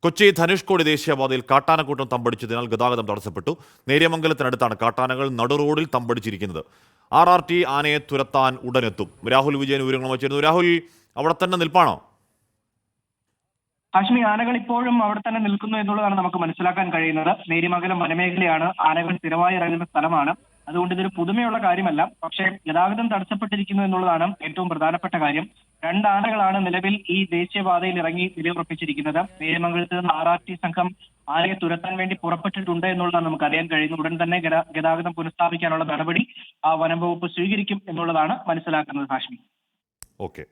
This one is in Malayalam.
കൊച്ചി ധനുഷ്കോടി ദേശീയപാതയിൽ കാട്ടാനക്കൂട്ടം തമ്പടിച്ചതിനാൽ ഗതാഗതം തടസ്സപ്പെട്ടു. നേര്യമംഗലത്തിനടുത്താണ് കാട്ടാനകൾ നടുറോഡിൽ തമ്പടിച്ചിരിക്കുന്നത്. RRT ആനയെ തുരത്താൻ ഉടനെത്തും. രാഹുൽ വിജയൻ വിവരങ്ങൾ വച്ചിരുന്നു. രാഹുൽ, അവിടെ തന്നെ നിൽപ്പാണോ? ഹാഷ്മി, ആനകൾ ഇപ്പോഴും അവിടെ തന്നെ നിൽക്കുന്നു എന്നുള്ളതാണ് നമുക്ക് മനസ്സിലാക്കാൻ കഴിയുന്നത്. നേര്യമംഗലം വനമേഖലയാണ്, ആനകൾ സ്ഥിരമായി ഇറങ്ങുന്ന സ്ഥലമാണ്. അതുകൊണ്ട് ഇതൊരു പുതുമയുള്ള കാര്യമല്ല. പക്ഷേ ഗതാഗതം തടസ്സപ്പെട്ടിരിക്കുന്നു എന്നുള്ളതാണ് ഏറ്റവും പ്രധാനപ്പെട്ട കാര്യം. 2 ആനകളാണ് നിലവിൽ ഈ ദേശീയപാതയിൽ ഇറങ്ങി നിലയുറപ്പിച്ചിരിക്കുന്നത്. നേര്യമംഗലത്ത് നിന്ന് RRT സംഘം ആനയെ തുരത്താൻ വേണ്ടി പുറപ്പെട്ടിട്ടുണ്ട് എന്നുള്ളതാണ് നമുക്ക് അറിയാൻ കഴിയുന്നത്. ഉടൻ തന്നെ ഗതാഗതം പുനഃസ്ഥാപിക്കാനുള്ള നടപടി വനം വകുപ്പ് സ്വീകരിക്കും എന്നുള്ളതാണ് മനസ്സിലാക്കുന്നത് ഹാഷ്മി. ഓക്കെ.